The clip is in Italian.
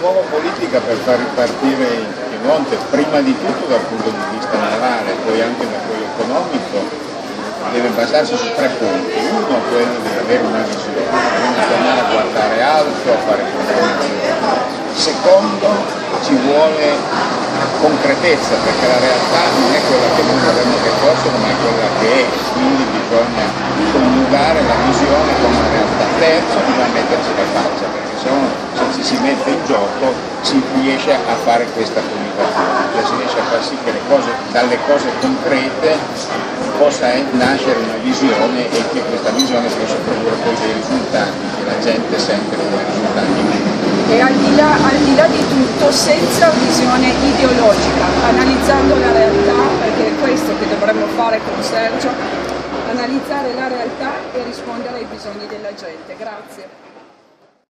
nuova politica per far ripartire il Piemonte, prima di tutto dal punto di vista navale, poi anche da quello economico, deve basarsi su 3 punti. Uno, quello di avere una visione, bisogna tornare a guardare alto, a fare compromissi. Secondo, ci vuole concretezza, perché la realtà non è quella che noi vorremmo che fosse, ma è quella che è, quindi bisogna coniugare la visione con la realtà. Terzo, bisogna metterci la faccia, perché se ci si mette in gioco si riesce a fare questa coniugazione, cioè si riesce a far sì che dalle cose concrete possa nascere una visione e che questa visione possa produrre poi dei risultati che la gente sente come risultati. E al di là di tutto, senza visione ideologica, analizzando la realtà, perché è questo che dovremmo fare con Sergio, analizzare la realtà e rispondere ai bisogni della gente. Grazie.